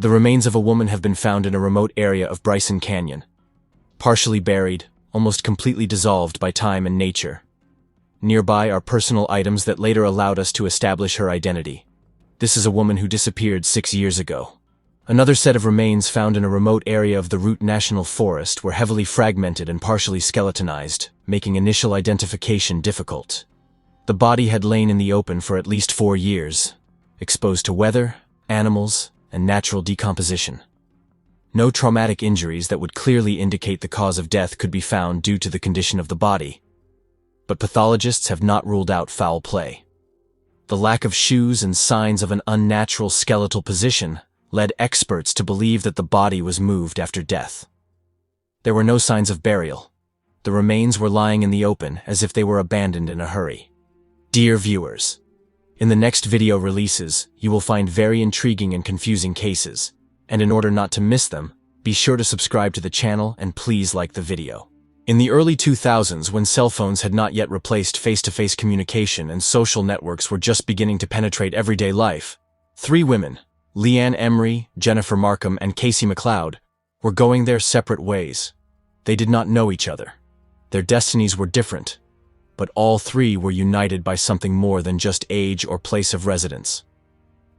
The remains of a woman have been found in a remote area of Bryson Canyon, partially buried, almost completely dissolved by time and nature. Nearby are personal items that later allowed us to establish her identity. This is a woman who disappeared 6 years ago. Another set of remains found in a remote area of the Routt National Forest were heavily fragmented and partially skeletonized, making initial identification difficult. The body had lain in the open for at least 4 years, exposed to weather, animals, and natural decomposition. No traumatic injuries that would clearly indicate the cause of death could be found due to the condition of the body. But pathologists have not ruled out foul play. The lack of shoes and signs of an unnatural skeletal position led experts to believe that the body was moved after death. There were no signs of burial. The remains were lying in the open as if they were abandoned in a hurry. Dear viewers, in the next video releases, you will find very intriguing and confusing cases, and in order not to miss them, be sure to subscribe to the channel and please like the video. In the early 2000s, when cell phones had not yet replaced face-to-face communication and social networks were just beginning to penetrate everyday life, 3 women, Leanne Emery, Jennifer Markham, and Casey McLeod, were going their separate ways. They did not know each other. Their destinies were different, but all 3 were united by something more than just age or place of residence.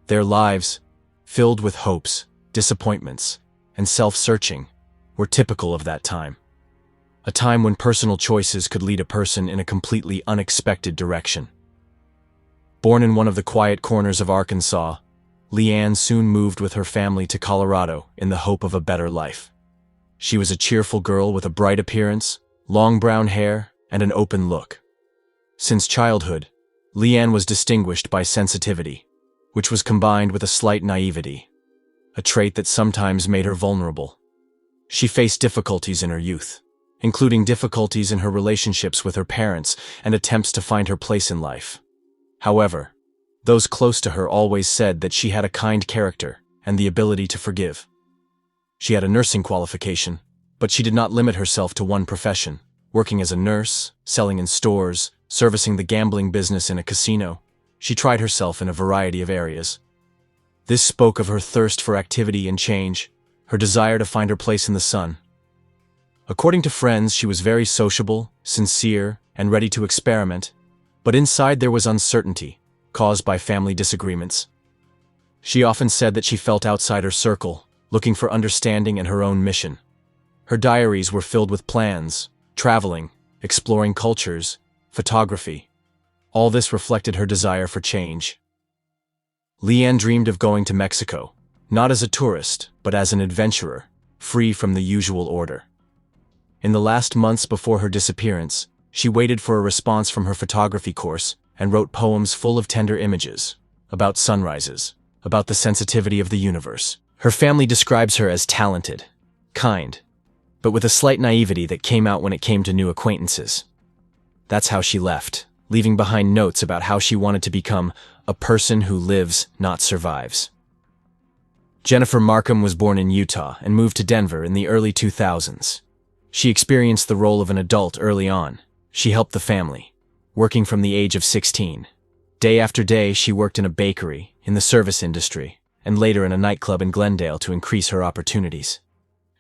Their lives, filled with hopes, disappointments, and self-searching, were typical of that time. A time when personal choices could lead a person in a completely unexpected direction. Born in one of the quiet corners of Arkansas, Leanne soon moved with her family to Colorado in the hope of a better life. She was a cheerful girl with a bright appearance, long brown hair, and an open look. Since childhood, Leanne was distinguished by sensitivity, which was combined with a slight naivety, a trait that sometimes made her vulnerable. She faced difficulties in her youth, including difficulties in her relationships with her parents and attempts to find her place in life. However, those close to her always said that she had a kind character and the ability to forgive. She had a nursing qualification, but she did not limit herself to one profession. Working as a nurse, selling in stores, servicing the gambling business in a casino, she tried herself in a variety of areas. This spoke of her thirst for activity and change, her desire to find her place in the sun. According to friends, she was very sociable, sincere, and ready to experiment, but inside there was uncertainty, caused by family disagreements. She often said that she felt outside her circle, looking for understanding and her own mission. Her diaries were filled with plans, traveling, exploring cultures, photography. All this reflected her desire for change. Leanne dreamed of going to Mexico, not as a tourist, but as an adventurer, free from the usual order. In the last months before her disappearance, she waited for a response from her photography course and wrote poems full of tender images, about sunrises, about the sensitivity of the universe. Her family describes her as talented, kind, but with a slight naivety that came out when it came to new acquaintances. That's how she left, leaving behind notes about how she wanted to become a person who lives, not survives. Jennifer Markham was born in Utah and moved to Denver in the early 2000s. She experienced the role of an adult early on. She helped the family, working from the age of 16. Day after day, she worked in a bakery, in the service industry, and later in a nightclub in Glendale to increase her opportunities.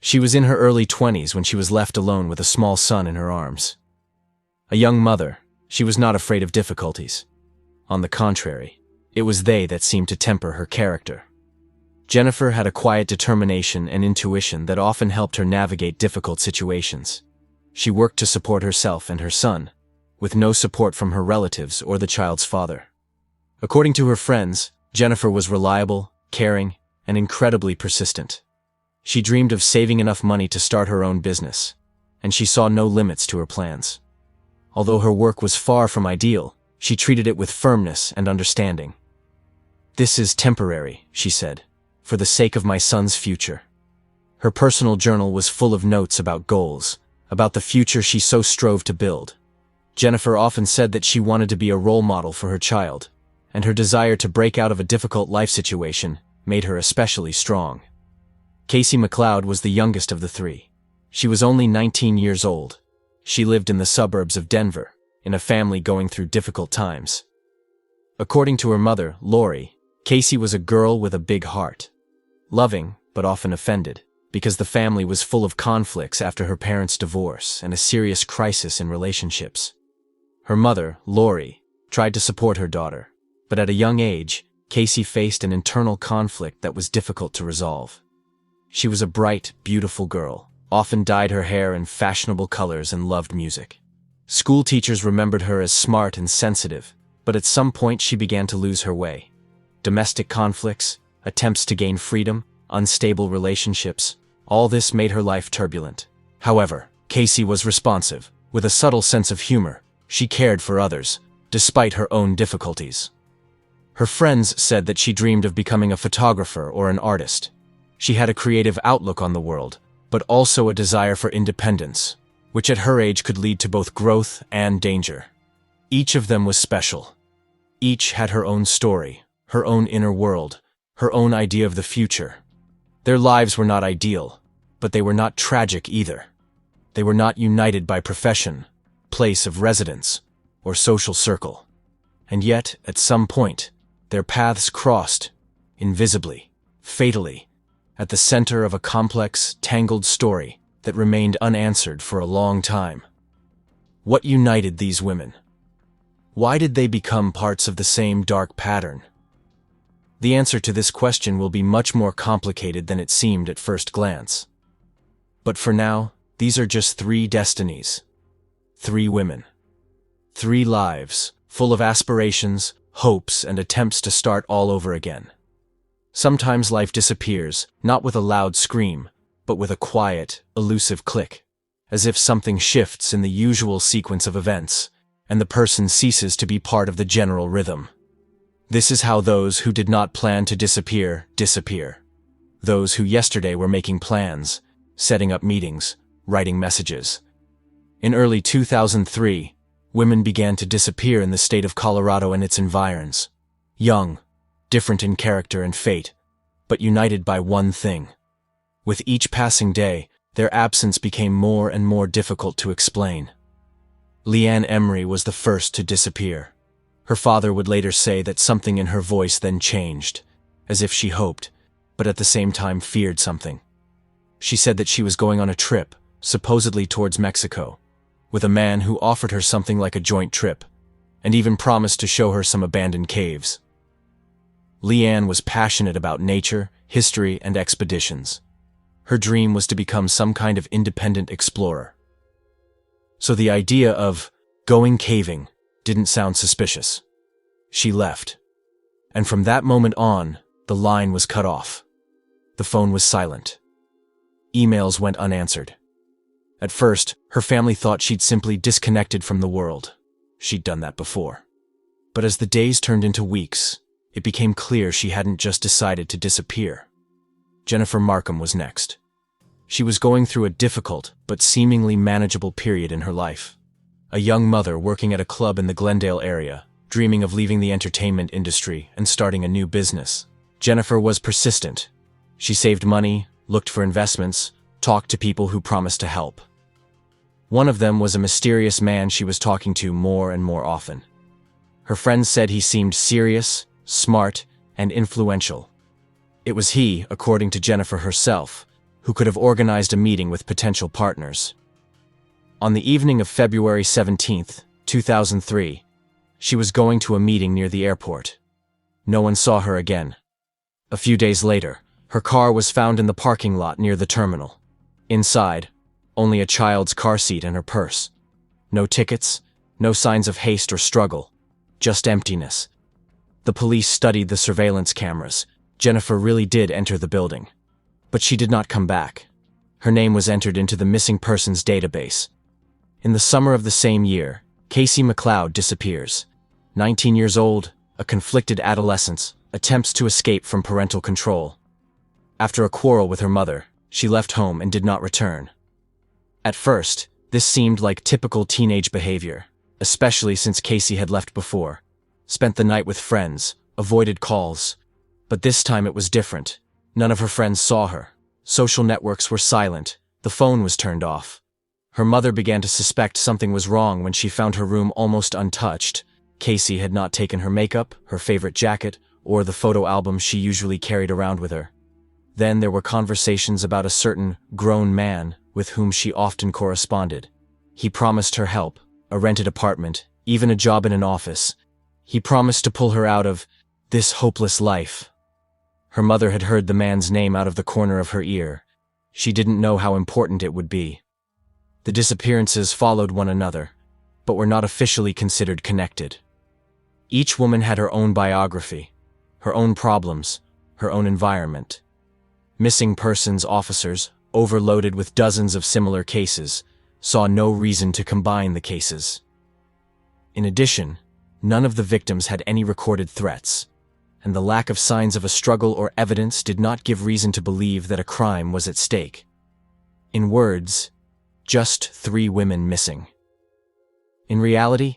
She was in her early 20s when she was left alone with a small son in her arms. A young mother, she was not afraid of difficulties. On the contrary, it was they that seemed to temper her character. Jennifer had a quiet determination and intuition that often helped her navigate difficult situations. She worked to support herself and her son, with no support from her relatives or the child's father. According to her friends, Jennifer was reliable, caring, and incredibly persistent. She dreamed of saving enough money to start her own business, and she saw no limits to her plans. Although her work was far from ideal, she treated it with firmness and understanding. "This is temporary," she said, "for the sake of my son's future." Her personal journal was full of notes about goals, about the future she so strove to build. Jennifer often said that she wanted to be a role model for her child, and her desire to break out of a difficult life situation made her especially strong. Casey McLeod was the youngest of the 3. She was only 19 years old. She lived in the suburbs of Denver, in a family going through difficult times. According to her mother, Lori, Casey was a girl with a big heart. loving but often offended, because the family was full of conflicts after her parents' divorce and a serious crisis in relationships. Her mother, Lori, tried to support her daughter, but at a young age, Casey faced an internal conflict that was difficult to resolve. She was a bright, beautiful girl, often dyed her hair in fashionable colors and loved music. School teachers remembered her as smart and sensitive, but at some point she began to lose her way. Domestic conflicts, attempts to gain freedom, unstable relationships, all this made her life turbulent. However, Casey was responsive. With a subtle sense of humor, she cared for others, despite her own difficulties. Her friends said that she dreamed of becoming a photographer or an artist. She had a creative outlook on the world, but also a desire for independence, which at her age could lead to both growth and danger. Each of them was special. Each had her own story, her own inner world, her own idea of the future. Their lives were not ideal, but they were not tragic either. They were not united by profession, place of residence, or social circle. And yet, at some point, their paths crossed, invisibly, fatally, at the center of a complex, tangled story that remained unanswered for a long time. What united these women? Why did they become parts of the same dark pattern? The answer to this question will be much more complicated than it seemed at first glance. But for now, these are just 3 destinies. 3 women. 3 lives, full of aspirations, hopes, and attempts to start all over again. Sometimes life disappears, not with a loud scream, but with a quiet, elusive click, as if something shifts in the usual sequence of events, and the person ceases to be part of the general rhythm. This is how those who did not plan to disappear, disappear. Those who yesterday were making plans, setting up meetings, writing messages. In early 2003, women began to disappear in the state of Colorado and its environs. Young, different in character and fate, but united by one thing. With each passing day, their absence became more and more difficult to explain. Leanne Emery was the first to disappear. Her father would later say that something in her voice then changed, as if she hoped, but at the same time feared something. She said that she was going on a trip, supposedly towards Mexico, with a man who offered her something like a joint trip, and even promised to show her some abandoned caves. Leanne was passionate about nature, history, and expeditions. Her dream was to become some kind of independent explorer. So the idea of going caving didn't sound suspicious. She left. And from that moment on, the line was cut off. The phone was silent. Emails went unanswered. At first, her family thought she'd simply disconnected from the world. She'd done that before. But as the days turned into weeks, it became clear she hadn't just decided to disappear. Jennifer Markham was next. She was going through a difficult but seemingly manageable period in her life. A young mother working at a club in the Glendale area, dreaming of leaving the entertainment industry and starting a new business. Jennifer was persistent. She saved money, looked for investments, talked to people who promised to help. One of them was a mysterious man she was talking to more and more often. Her friends said he seemed serious, smart, and influential. It was he, according to Jennifer herself, who could have organized a meeting with potential partners. On the evening of February 17, 2003, she was going to a meeting near the airport. No one saw her again. A few days later, her car was found in the parking lot near the terminal. Inside, only a child's car seat and her purse. No tickets, no signs of haste or struggle, just emptiness. The police studied the surveillance cameras. Jennifer really did enter the building. But she did not come back. Her name was entered into the missing persons database. In the summer of the same year, Casey McLeod disappears. 19 years old, a conflicted adolescent, attempts to escape from parental control. After a quarrel with her mother, she left home and did not return. At first, this seemed like typical teenage behavior, especially since Casey had left before, spent the night with friends, avoided calls. But this time it was different. None of her friends saw her. Social networks were silent. The phone was turned off. Her mother began to suspect something was wrong when she found her room almost untouched. Casey had not taken her makeup, her favorite jacket, or the photo album she usually carried around with her. Then there were conversations about a certain grown man with whom she often corresponded. He promised her help, a rented apartment, even a job in an office. He promised to pull her out of this hopeless life. Her mother had heard the man's name out of the corner of her ear. She didn't know how important it would be. The disappearances followed one another, but were not officially considered connected. Each woman had her own biography, her own problems, her own environment. Missing persons officers, overloaded with dozens of similar cases, saw no reason to combine the cases. In addition, none of the victims had any recorded threats, and the lack of signs of a struggle or evidence did not give reason to believe that a crime was at stake. In words, just 3 women missing. In reality,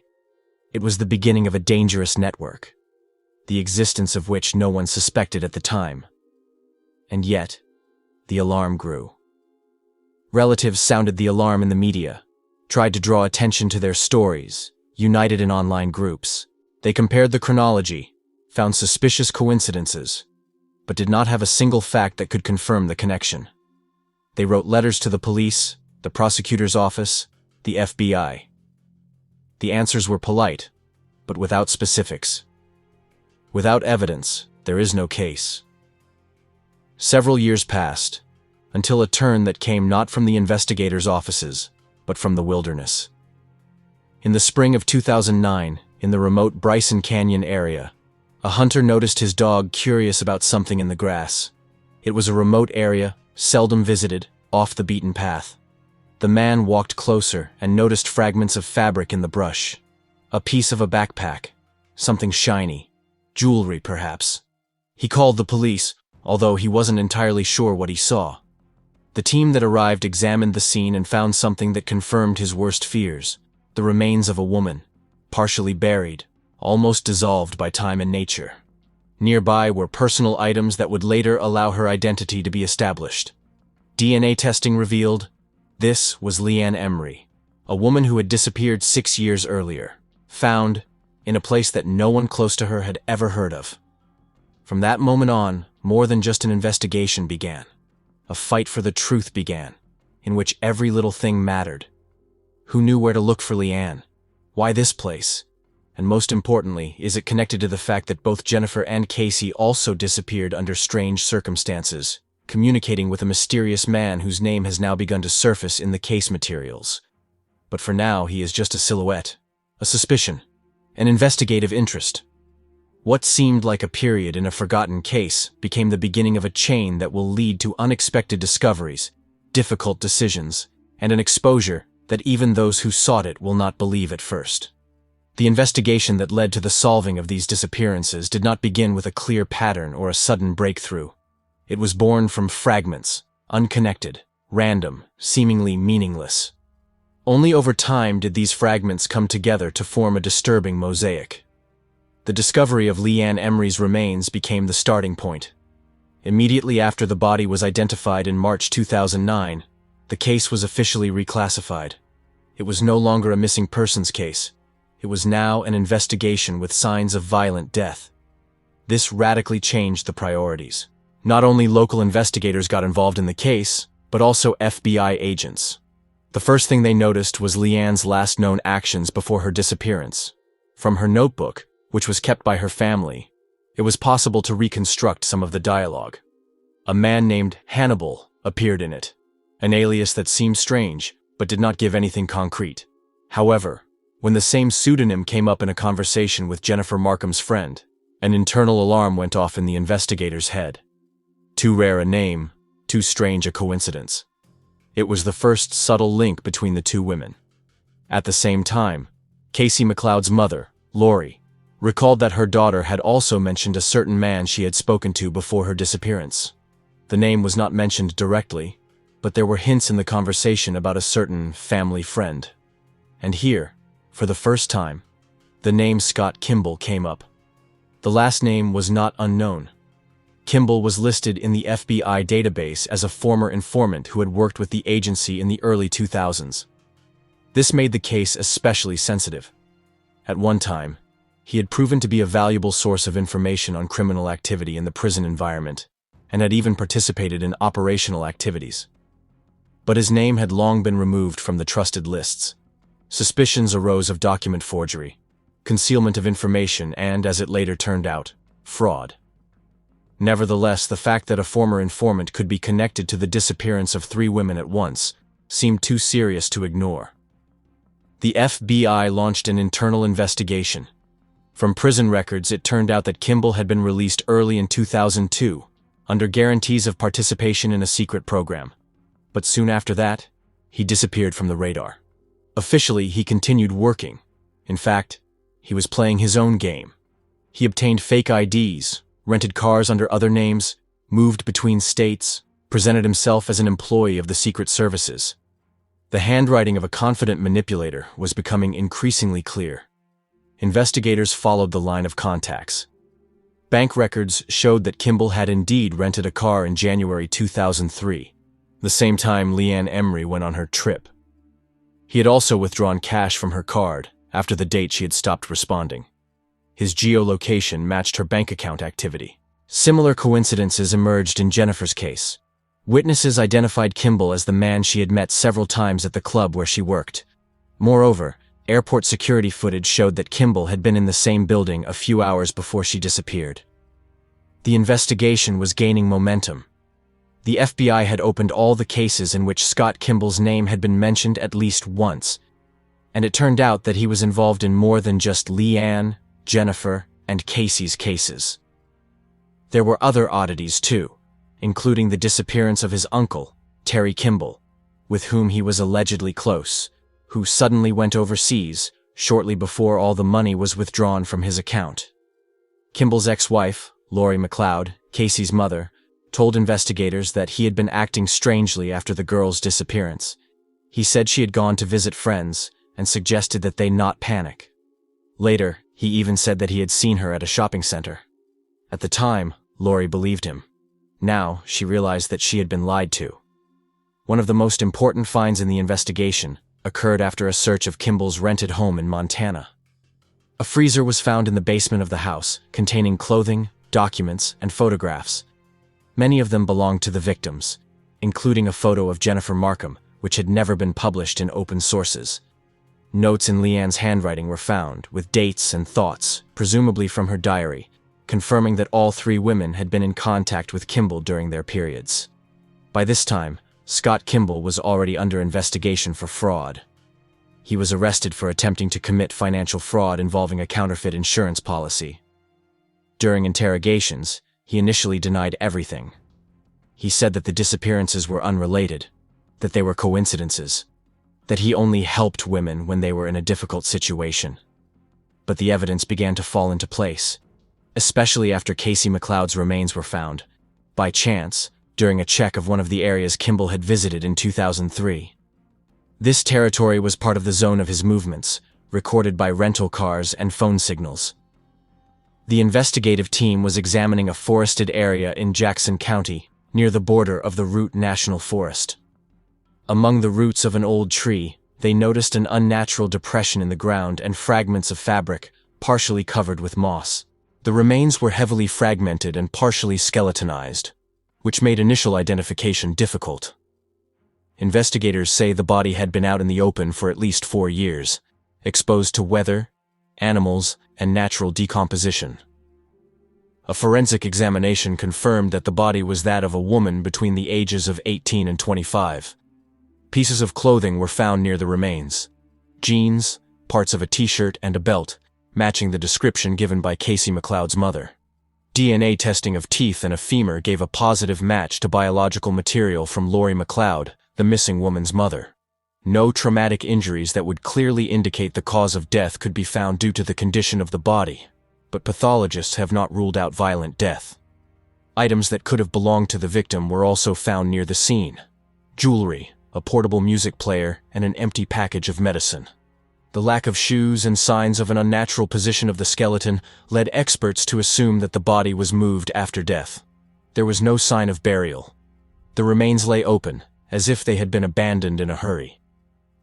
it was the beginning of a dangerous network, the existence of which no one suspected at the time. And yet, the alarm grew. Relatives sounded the alarm in the media, tried to draw attention to their stories, united in online groups. They compared the chronology, found suspicious coincidences, but did not have a single fact that could confirm the connection. They wrote letters to the police, the prosecutor's office, the FBI. The answers were polite, but without specifics. Without evidence, there is no case. Several years passed, until a turn that came not from the investigators' offices, but from the wilderness. In the spring of 2009, in the remote Bryson Canyon area, a hunter noticed his dog curious about something in the grass. It was a remote area, seldom visited, off the beaten path. The man walked closer and noticed fragments of fabric in the brush. A piece of a backpack, something shiny, jewelry perhaps. He called the police, although he wasn't entirely sure what he saw. The team that arrived examined the scene and found something that confirmed his worst fears: the remains of a woman, partially buried, almost dissolved by time and nature. Nearby were personal items that would later allow her identity to be established. DNA testing revealed this was Leanne Emery, a woman who had disappeared 6 years earlier, found in a place that no one close to her had ever heard of. From that moment on, more than just an investigation began. A fight for the truth began, in which every little thing mattered. Who knew where to look for Leanne? Why this place? And most importantly, is it connected to the fact that both Jennifer and Casey also disappeared under strange circumstances, communicating with a mysterious man whose name has now begun to surface in the case materials? But for now, he is just a silhouette, a suspicion, an investigative interest. What seemed like a period in a forgotten case became the beginning of a chain that will lead to unexpected discoveries, difficult decisions, and an exposure that even those who sought it will not believe at first. The investigation that led to the solving of these disappearances did not begin with a clear pattern or a sudden breakthrough. It was born from fragments, unconnected, random, seemingly meaningless. Only over time did these fragments come together to form a disturbing mosaic. The discovery of Leanne Emery's remains became the starting point. Immediately after the body was identified in March 2009, the case was officially reclassified. It was no longer a missing persons case. It was now an investigation with signs of violent death. This radically changed the priorities. Not only local investigators got involved in the case, but also FBI agents. The first thing they noticed was Leanne's last known actions before her disappearance. From her notebook, which was kept by her family, it was possible to reconstruct some of the dialogue. A man named Hannibal appeared in it, an alias that seemed strange, but did not give anything concrete. However, when the same pseudonym came up in a conversation with Jennifer Markham's friend, an internal alarm went off in the investigator's head. Too rare a name, too strange a coincidence. It was the first subtle link between the two women. At the same time, Casey McLeod's mother, Lori, recalled that her daughter had also mentioned a certain man she had spoken to before her disappearance. The name was not mentioned directly, but there were hints in the conversation about a certain family friend. And here, for the first time, the name Scott Kimball came up. The last name was not unknown. Kimball was listed in the FBI database as a former informant who had worked with the agency in the early 2000s. This made the case especially sensitive. At one time, he had proven to be a valuable source of information on criminal activity in the prison environment. and had even participated in operational activities. But his name had long been removed from the trusted lists. Suspicions arose of document forgery, concealment of information, and, as it later turned out, fraud. Nevertheless, the fact that a former informant could be connected to the disappearance of 3 women at once seemed too serious to ignore. The FBI launched an internal investigation. From prison records, it turned out that Kimball had been released early in 2002, under guarantees of participation in a secret program. But soon after that, he disappeared from the radar. Officially, he continued working. In fact, he was playing his own game. He obtained fake IDs, rented cars under other names, moved between states, presented himself as an employee of the Secret Services. The handwriting of a confident manipulator was becoming increasingly clear. Investigators followed the line of contacts. Bank records showed that Kimball had indeed rented a car in January 2003, the same time Leanne Emery went on her trip. He had also withdrawn cash from her card after the date she had stopped responding. His geolocation matched her bank account activity. Similar coincidences emerged in Jennifer's case. Witnesses identified Kimball as the man she had met several times at the club where she worked. Moreover, airport security footage showed that Kimball had been in the same building a few hours before she disappeared. The investigation was gaining momentum. The FBI had opened all the cases in which Scott Kimball's name had been mentioned at least once, and it turned out that he was involved in more than just Leanne, Jennifer, and Casey's cases. There were other oddities too, including the disappearance of his uncle, Terry Kimball, with whom he was allegedly close, who suddenly went overseas shortly before all the money was withdrawn from his account. Kimball's ex-wife, Lori McLeod, Casey's mother, told investigators that he had been acting strangely after the girl's disappearance. He said she had gone to visit friends and suggested that they not panic. Later, he even said that he had seen her at a shopping center. At the time, Lori believed him. Now, she realized that she had been lied to. One of the most important finds in the investigation occurred after a search of Kimball's rented home in Montana. A freezer was found in the basement of the house, containing clothing, documents, and photographs. Many of them belonged to the victims, including a photo of Jennifer Markham, which had never been published in open sources. Notes in Leanne's handwriting were found, with dates and thoughts, presumably from her diary, confirming that all 3 women had been in contact with Kimball during their periods. By this time, Scott Kimball was already under investigation for fraud. He was arrested for attempting to commit financial fraud involving a counterfeit insurance policy. During interrogations, he initially denied everything. He said that the disappearances were unrelated, that they were coincidences, that he only helped women when they were in a difficult situation. But the evidence began to fall into place, especially after Casey McLeod's remains were found, by chance, during a check of one of the areas Kimball had visited in 2003. This territory was part of the zone of his movements, recorded by rental cars and phone signals. The investigative team was examining a forested area in Jackson County, near the border of the Routt National Forest. Among the roots of an old tree, they noticed an unnatural depression in the ground and fragments of fabric, partially covered with moss. The remains were heavily fragmented and partially skeletonized, which made initial identification difficult. Investigators say the body had been out in the open for at least 4 years, exposed to weather, animals, and natural decomposition. A forensic examination confirmed that the body was that of a woman between the ages of 18 and 25. Pieces of clothing were found near the remains: jeans, parts of a t-shirt, and a belt, matching the description given by Casey McLeod's mother. DNA testing of teeth and a femur gave a positive match to biological material from Lori McLeod, the missing woman's mother. No traumatic injuries that would clearly indicate the cause of death could be found due to the condition of the body, but pathologists have not ruled out violent death. Items that could have belonged to the victim were also found near the scene: jewelry, a portable music player, and an empty package of medicine. The lack of shoes and signs of an unnatural position of the skeleton led experts to assume that the body was moved after death. There was no sign of burial. The remains lay open, as if they had been abandoned in a hurry.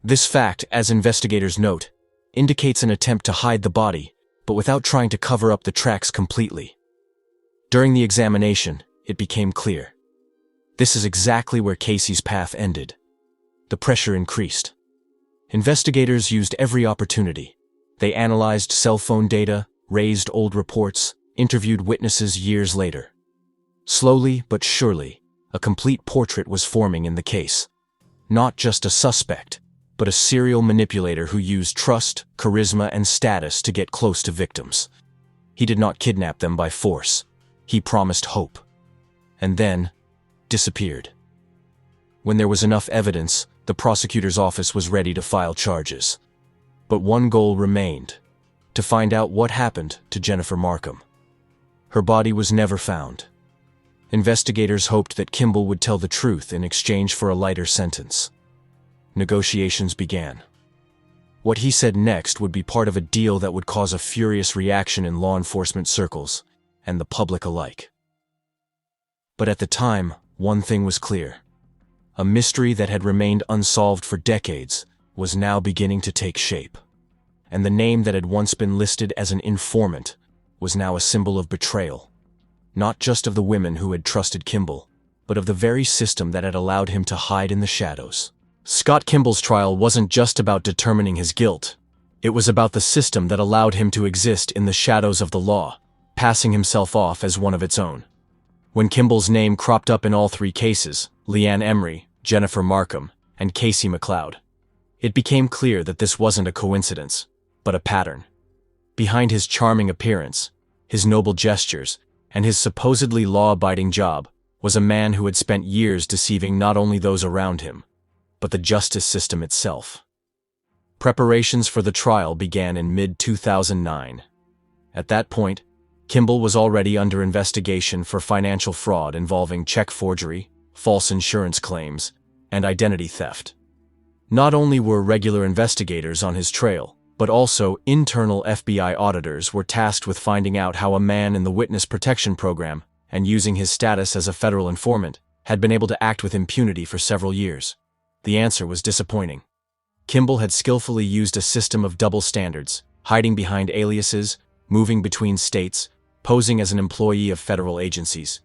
This fact, as investigators note, indicates an attempt to hide the body, but without trying to cover up the tracks completely. During the examination, it became clear. This is exactly where Casey's path ended. The pressure increased. Investigators used every opportunity. They analyzed cell phone data, raised old reports, interviewed witnesses years later. Slowly but surely, a complete portrait was forming in the case. Not just a suspect, but a serial manipulator who used trust, charisma, and status to get close to victims. He did not kidnap them by force. He promised hope. And then, disappeared. When there was enough evidence, the prosecutor's office was ready to file charges. But one goal remained: to find out what happened to Jennifer Markham. Her body was never found. Investigators hoped that Kimball would tell the truth in exchange for a lighter sentence. Negotiations began. What he said next would be part of a deal that would cause a furious reaction in law enforcement circles and the public alike. But at the time, one thing was clear. A mystery that had remained unsolved for decades was now beginning to take shape. And the name that had once been listed as an informant was now a symbol of betrayal. Not just of the women who had trusted Kimball, but of the very system that had allowed him to hide in the shadows. Scott Kimball's trial wasn't just about determining his guilt. It was about the system that allowed him to exist in the shadows of the law, passing himself off as one of its own. When Kimball's name cropped up in all three cases, Leanne Emery, Jennifer Markham, and Casey McLeod, it became clear that this wasn't a coincidence, but a pattern. Behind his charming appearance, his noble gestures, and his supposedly law-abiding job was a man who had spent years deceiving not only those around him, but the justice system itself. Preparations for the trial began in mid-2009. At that point, Kimball was already under investigation for financial fraud involving check forgery, false insurance claims, and identity theft. Not only were regular investigators on his trail, but also internal FBI auditors were tasked with finding out how a man in the Witness Protection Program, and using his status as a federal informant, had been able to act with impunity for several years. The answer was disappointing. Kimball had skillfully used a system of double standards, hiding behind aliases, moving between states, posing as an employee of federal agencies.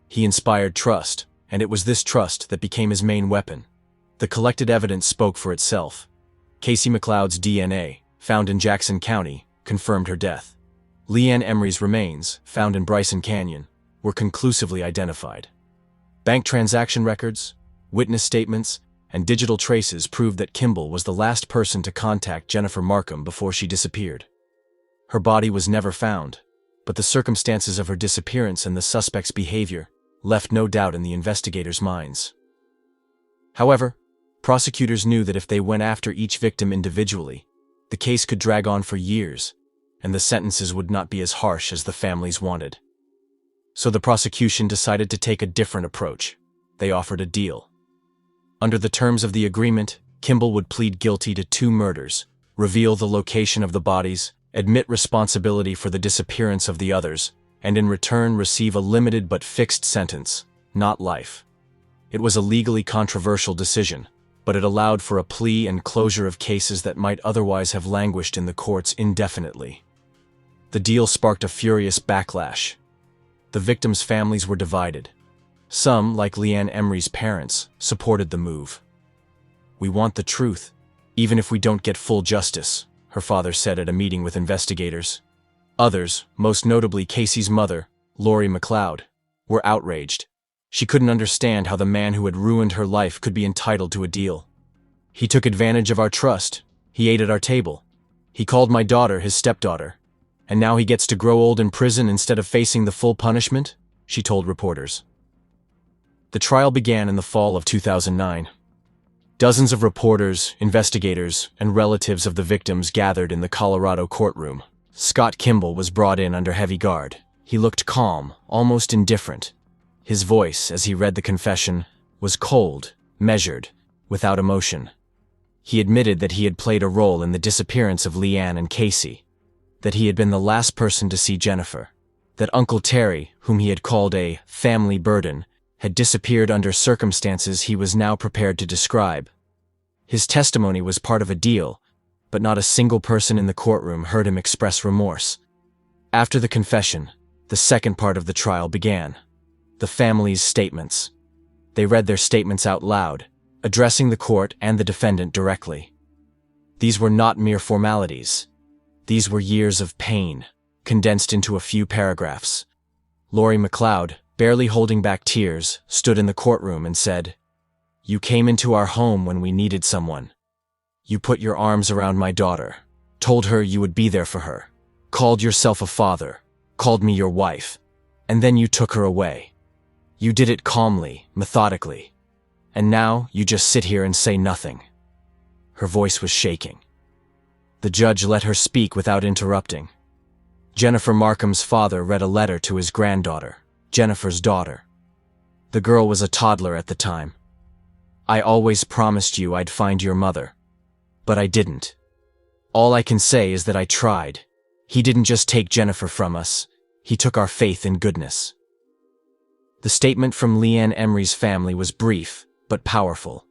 He inspired trust, and it was this trust that became his main weapon. The collected evidence spoke for itself. Casey McLeod's DNA, found in Jackson County, confirmed her death. Leanne Emery's remains, found in Bryson Canyon, were conclusively identified. Bank transaction records, witness statements, and digital traces proved that Kimball was the last person to contact Jennifer Markham before she disappeared. Her body was never found, but the circumstances of her disappearance and the suspect's behavior left no doubt in the investigators' minds. However, prosecutors knew that if they went after each victim individually, the case could drag on for years, and the sentences would not be as harsh as the families wanted. So the prosecution decided to take a different approach. They offered a deal. Under the terms of the agreement, Kimball would plead guilty to 2 murders, reveal the location of the bodies, admit responsibility for the disappearance of the others, and in return receive a limited but fixed sentence, not life. It was a legally controversial decision, but it allowed for a plea and closure of cases that might otherwise have languished in the courts indefinitely. The deal sparked a furious backlash. The victims' families were divided. Some, like Leanne Emery's parents, supported the move. "We want the truth, even if we don't get full justice," her father said at a meeting with investigators. Others, most notably Casey's mother, Lori McLeod, were outraged. She couldn't understand how the man who had ruined her life could be entitled to a deal. "He took advantage of our trust. He ate at our table. He called my daughter his stepdaughter. And now he gets to grow old in prison instead of facing the full punishment," she told reporters. The trial began in the fall of 2009. Dozens of reporters, investigators, and relatives of the victims gathered in the Colorado courtroom. Scott Kimball was brought in under heavy guard. He looked calm, almost indifferent. His voice, as he read the confession, was cold, measured, without emotion. He admitted that he had played a role in the disappearance of Leanne and Casey, that he had been the last person to see Jennifer, that Uncle Terry, whom he had called a family burden, had disappeared under circumstances he was now prepared to describe. His testimony was part of a deal, but not a single person in the courtroom heard him express remorse. After the confession, the second part of the trial began. the family's statements. They read their statements out loud, addressing the court and the defendant directly. These were not mere formalities. These were years of pain, condensed into a few paragraphs. Lori McLeod, barely holding back tears, stood in the courtroom and said, "You came into our home when we needed someone. You put your arms around my daughter, told her you would be there for her, called yourself a father, called me your wife, and then you took her away. You did it calmly, methodically, and now you just sit here and say nothing." Her voice was shaking. The judge let her speak without interrupting. Jennifer Markham's father read a letter to his granddaughter, Jennifer's daughter. The girl was a toddler at the time. "I always promised you I'd find your mother, but I didn't. All I can say is that I tried. He didn't just take Jennifer from us, he took our faith in goodness." The statement from Leanne Emery's family was brief, but powerful.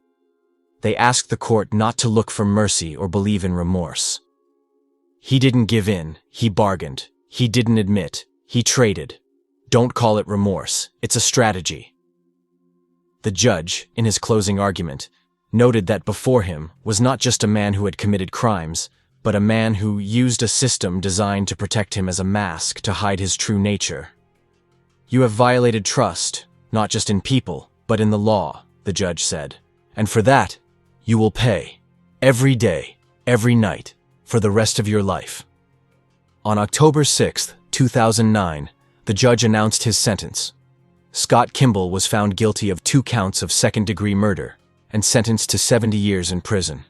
They asked the court not to look for mercy or believe in remorse. He didn't give in, he bargained. He didn't admit, he traded. Don't call it remorse, it's a strategy. The judge, in his closing argument, noted that before him was not just a man who had committed crimes, but a man who used a system designed to protect him as a mask to hide his true nature. "You have violated trust, not just in people, but in the law," the judge said. "And for that, you will pay. Every day, every night, for the rest of your life." On October 6, 2009, the judge announced his sentence. Scott Kimball was found guilty of 2 counts of second-degree murder and sentenced to 70 years in prison.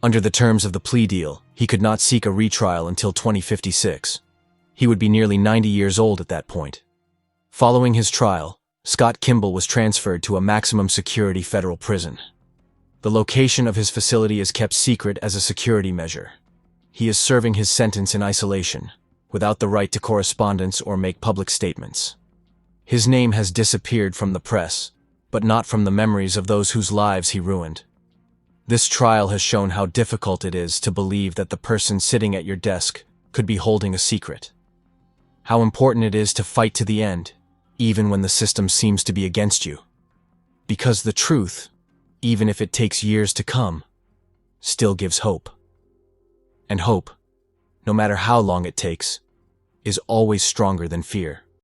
Under the terms of the plea deal, he could not seek a retrial until 2056. He would be nearly 90 years old at that point. Following his trial, Scott Kimball was transferred to a maximum security federal prison. The location of his facility is kept secret as a security measure. He is serving his sentence in isolation, without the right to correspondence or make public statements. His name has disappeared from the press, but not from the memories of those whose lives he ruined. This trial has shown how difficult it is to believe that the person sitting at your desk could be holding a secret. How important it is to fight to the end, even when the system seems to be against you. Because the truth, even if it takes years to come, still gives hope. And hope, no matter how long it takes, is always stronger than fear.